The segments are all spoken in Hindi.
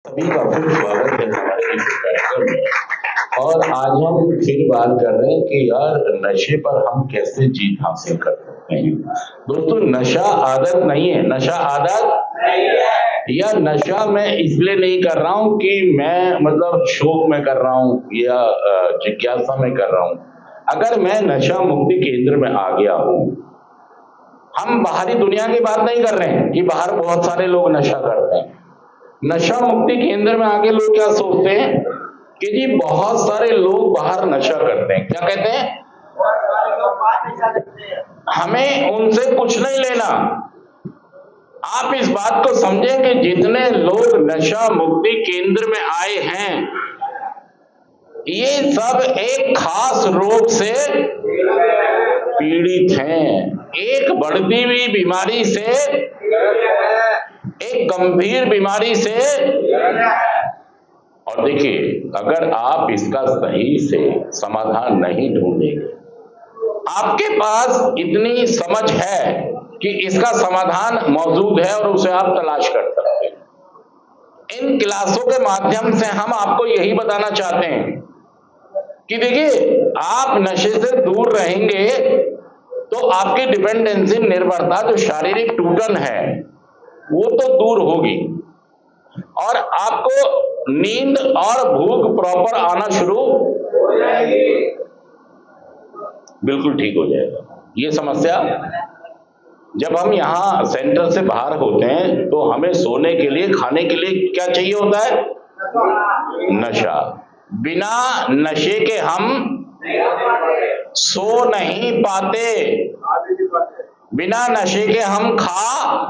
सभी का फिर स्वागत है हमारे इस कार्यक्रम में। और आज हम फिर बात कर रहे हैं कि यार नशे पर हम कैसे जीत हासिल कर सकते हैं। दोस्तों, नशा आदत नहीं है, नशा आदत नहीं है। या नशा मैं इसलिए नहीं कर रहा हूँ कि मैं मतलब शौक में कर रहा हूँ या जिज्ञासा में कर रहा हूँ। अगर मैं नशा मुक्ति केंद्र में आ गया हूँ, हम बाहरी दुनिया की बात नहीं कर रहे हैं कि बाहर बहुत सारे लोग नशा करते हैं। नशा मुक्ति केंद्र में आके लोग क्या सोचते हैं कि जी बहुत सारे लोग बाहर नशा करते हैं। क्या कहते हैं? हमें उनसे कुछ नहीं लेना। आप इस बात को समझें कि जितने लोग नशा मुक्ति केंद्र में आए हैं, ये सब एक खास रोग से पीड़ित हैं, एक बढ़ती हुई बीमारी से, एक गंभीर बीमारी से। और देखिए, अगर आप इसका सही से समाधान नहीं ढूंढेंगे, आपके पास इतनी समझ है कि इसका समाधान मौजूद है और उसे आप तलाश कर सकते हैं। इन क्लासों के माध्यम से हम आपको यही बताना चाहते हैं कि देखिए, आप नशे से दूर रहेंगे तो आपकी डिपेंडेंसी, निर्भरता, जो शारीरिक टूटन है, वो तो दूर होगी और आपको नींद और भूख प्रॉपर आना शुरू हो जाएगी, बिल्कुल ठीक हो जाएगा। ये समस्या, जब हम यहाँ सेंटर से बाहर होते हैं तो हमें सोने के लिए, खाने के लिए क्या चाहिए होता है? नशा। बिना नशे के हम सो नहीं पाते, बिना नशे के हम खा,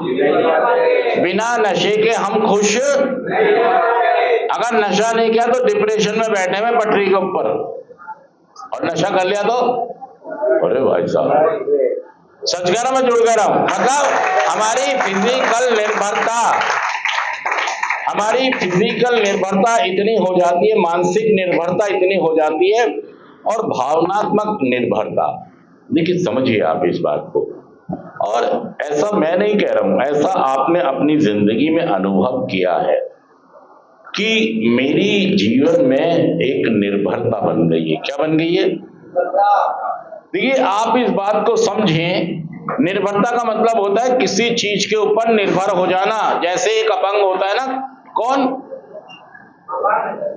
बिना नशे के हम खुश। अगर नशा नहीं किया तो डिप्रेशन में बैठे में पटरी के ऊपर, और नशा कर लिया तो अरे भाई साहब, सच कह रहा मैं, जुड़ कह रहा हूं। मतलब हमारी फिजिकल निर्भरता इतनी हो जाती है, मानसिक निर्भरता इतनी हो जाती है, और भावनात्मक निर्भरता। देखिए, समझिए आप इस बात को। और ऐसा मैं नहीं कह रहा हूं, ऐसा आपने अपनी जिंदगी में अनुभव किया है कि मेरी जीवन में एक निर्भरता बन गई है। क्या बन गई है? देखिए, आप इस बात को समझें, निर्भरता का मतलब होता है किसी चीज के ऊपर निर्भर हो जाना। जैसे एक अपंग होता है ना, कौन?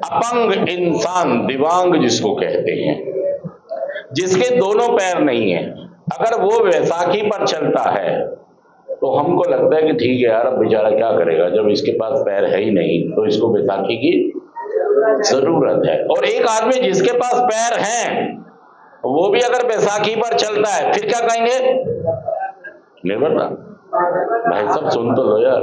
अपंग इंसान, दिव्यांग जिसको कहते हैं, जिसके दोनों पैर नहीं है। अगर वो बैसाखी पर चलता है तो हमको लगता है कि ठीक है यार, अब बेचारा क्या करेगा, जब इसके पास पैर है ही नहीं तो इसको बैसाखी की जरूरत है। और एक आदमी जिसके पास पैर हैं, वो भी अगर बैसाखी पर चलता है, फिर क्या कहेंगे? निर्भरता। भाई सब सुन तो लो यार,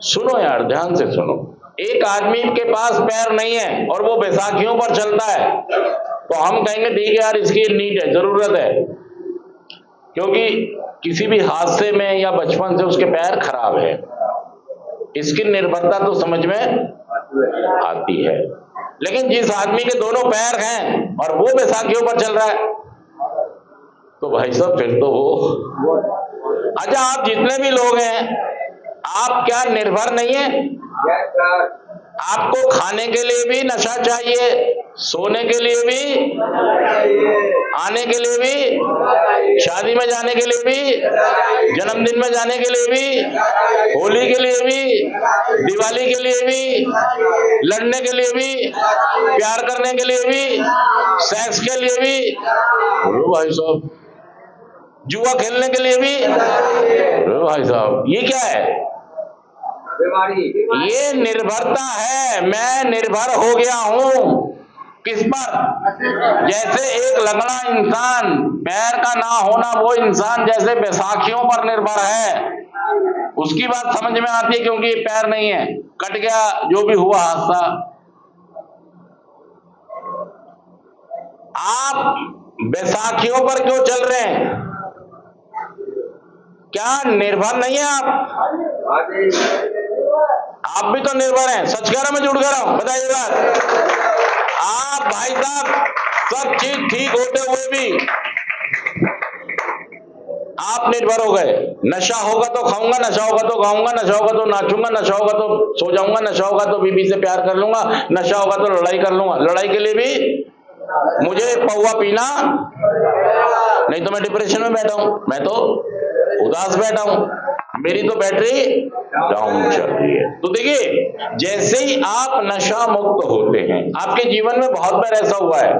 सुनो यार, ध्यान से सुनो। एक आदमी के पास पैर नहीं है और वो बैसाखियों पर चलता है, तो हम कहेंगे ठीक है यार, इसकी नीड है, जरूरत है, क्योंकि किसी भी हादसे में या बचपन से उसके पैर खराब है। इसकी निर्भरता तो समझ में आती है। लेकिन जिस आदमी के दोनों पैर हैं और वो बैसाखियों पर चल रहा है, तो भाई साहब फिर तो वो, अच्छा, आप जितने भी लोग हैं, आप क्या निर्भर नहीं है? आपको खाने के लिए भी नशा चाहिए, सोने के लिए भी, आने के लिए भी, शादी में जाने के लिए भी, जन्मदिन में जाने के लिए भी, होली के लिए भी, दिवाली के लिए भी, लड़ने के लिए भी, प्यार करने के लिए भी, सेक्स के लिए भी, भाई साहब, जुआ खेलने के लिए भी, भाई साहब, ये क्या है? ये निर्भरता है। मैं निर्भर हो गया हूं किस पर? जैसे एक लंगड़ा इंसान, पैर का ना होना वो इंसान जैसे बैसाखियों पर निर्भर है, उसकी बात समझ में आती है क्योंकि पैर नहीं है, कट गया, जो भी हुआ हादसा। आप बैसाखियों पर क्यों चल रहे हैं? क्या निर्भर नहीं है आप भी तो निर्भर हैं। सच कह रहा मैं, जुड़ कर रहा हूं, बताइए बात। आप भाई साहब, सब चीज ठीक होते हुए भी आप निर्भर हो गए। नशा होगा तो खाऊंगा, नशा होगा तो गाऊंगा, नशा होगा तो नाचूंगा, नशा होगा तो सो जाऊंगा, नशा होगा तो बीबी से प्यार कर लूंगा, नशा होगा तो लड़ाई कर लूंगा। लड़ाई के लिए भी मुझे पौवा पीना, नहीं तो मैं डिप्रेशन में बैठा हूं, मैं तो उदास बैठा हूं, मेरी तो बैटरी डाउन चल रही है। तो देखिए, जैसे ही आप नशा मुक्त होते हैं, आपके जीवन में बहुत बार ऐसा हुआ है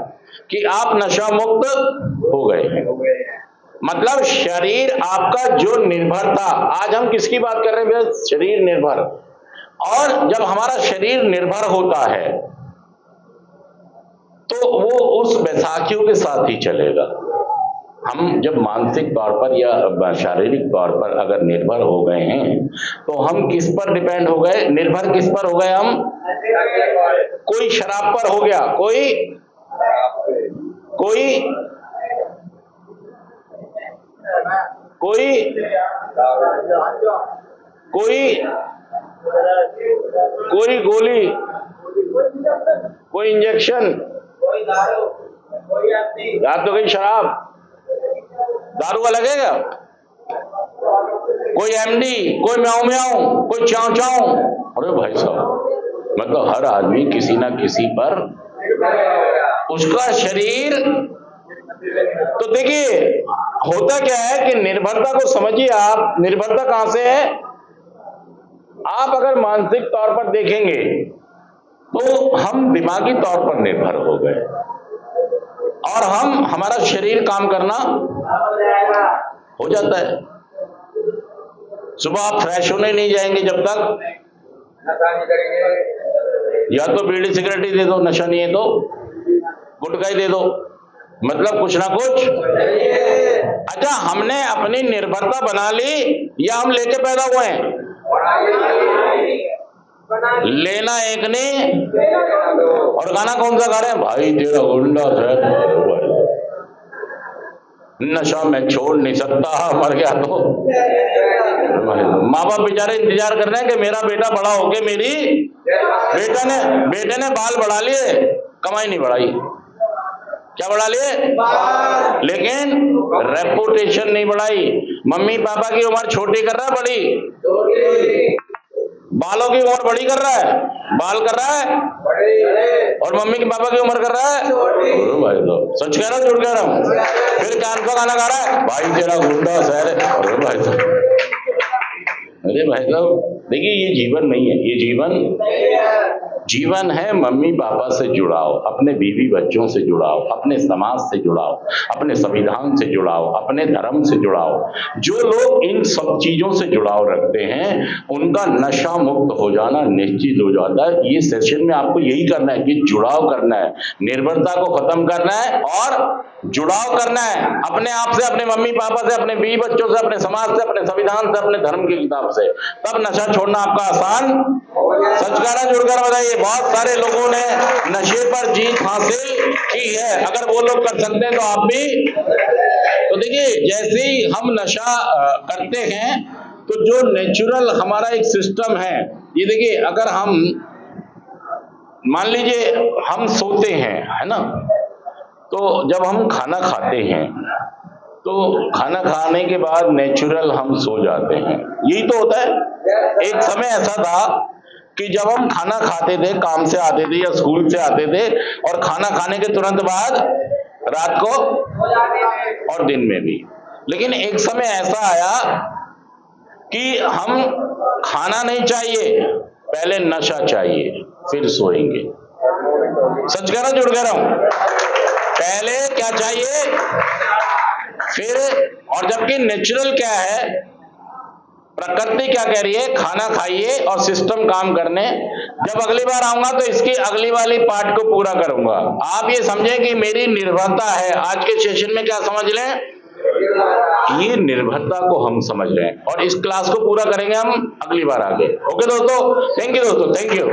कि आप नशा मुक्त हो गए हैं, मतलब शरीर आपका जो निर्भर था, आज हम किसकी बात कर रहे हैं भैया? शरीर निर्भर। और जब हमारा शरीर निर्भर होता है तो वो उस बैसाखियों के साथ ही चलेगा। हम जब मानसिक तौर पर या शारीरिक तौर पर अगर निर्भर हो गए हैं तो हम किस पर डिपेंड हो गए? निर्भर किस पर हो गए हम? कोई शराब पर हो गया, कोई गोली, कोई इंजेक्शन, या तो कोई शराब, दारू का लगेगा, कोई एमडी, कोई म्याऊं म्याऊं, कोई चाव चाव। अरे भाई साहब, मतलब हर आदमी किसी ना किसी पर उसका शरीर। तो देखिए, होता क्या है कि निर्भरता को समझिए आप। निर्भरता कहां से है? आप अगर मानसिक तौर पर देखेंगे तो हम दिमागी तौर पर निर्भर हो गए और हमारा शरीर काम करना हो जाता है। सुबह आप फ्रेश होने नहीं जाएंगे जब तक या तो बीड़ी सिगरेट ही दे दो, नशा नहीं है तो गुटखा ही दे दो, मतलब कुछ ना कुछ। अच्छा, हमने अपनी निर्भरता बना ली या हम लेके पैदा हुए हैं? लेना एक ने और गाना कौन सा गा रहे हैं? भाई तेरा गुंडा है, नशा में छोड़ नहीं सकता, मर गया तो। माँ बाप बेचारे इंतजार कर रहे हैं कि मेरा बेटा बड़ा होके बेटे ने बाल बढ़ा लिए, कमाई नहीं बढ़ाई। क्या बढ़ा लिए? लेकिन रेपुटेशन नहीं बढ़ाई। मम्मी पापा की उम्र छोटी कर रहा है, बड़ी? बालों की उम्र बड़ी कर रहा है, बाल कर रहा है, और मम्मी की पापा की उम्र कर रहा है। अरे भाई साहब, सच कह रहा हूं झूठ कह रहा हूं? फिर कान का गाना गा रहा है, भाई तेरा गुंडा शहर। अरे भाई साहब, अरे भाई साहब, देखिए ये जीवन नहीं है। ये जीवन है मम्मी पापा से जुड़ाव, अपने बीवी बच्चों से जुड़ाव, अपने समाज से जुड़ाव, अपने संविधान से जुड़ाव, अपने धर्म से जुड़ाव। जो लोग इन सब चीजों से जुड़ाव रखते हैं उनका नशा मुक्त हो जाना निश्चित हो जाता है। ये सेशन में आपको यही करना है कि जुड़ाव करना है, निर्भरता को खत्म करना है और जुड़ाव करना है अपने आप से, अपने मम्मी पापा से, अपने बीवी बच्चों से, अपने समाज से, अपने संविधान से, अपने धर्म की किताब से। तब नशा छोड़ना आपका आसान। सच कह जुड़कर बताइए, बहुत सारे लोगों ने नशे पर जीत हासिल की है। अगर वो लोग कर सकते हैं तो आप भी। तो देखिए, जैसे ही हम नशा करते हैं तो जो नेचुरल हमारा एक सिस्टम है, ये देखिए, अगर हम मान लीजिए हम सोते हैं, है ना, तो जब हम खाना खाते हैं तो खाना खाने के बाद नेचुरल हम सो जाते हैं। यही तो होता है। एक समय ऐसा था कि जब हम खाना खाते थे, काम से आते थे या स्कूल से आते थे, और खाना खाने के तुरंत बाद रात को और दिन में भी। लेकिन एक समय ऐसा आया कि हम खाना नहीं चाहिए, पहले नशा चाहिए, फिर सोएंगे। सच कह रहा हूं झूठ कह रहा हूं? पहले क्या चाहिए, फिर। और जबकि नेचुरल क्या है, प्रकृति क्या कह रही है? खाना खाइए और सिस्टम काम करने। जब अगली बार आऊंगा तो इसकी अगली वाली पार्ट को पूरा करूंगा। आप ये समझें कि मेरी निर्भरता है। आज के सेशन में क्या समझ लें? ये निर्भरता को हम समझ लें और इस क्लास को पूरा करेंगे हम अगली बार आगे। ओके दोस्तों, थैंक यू दोस्तों, थैंक यू।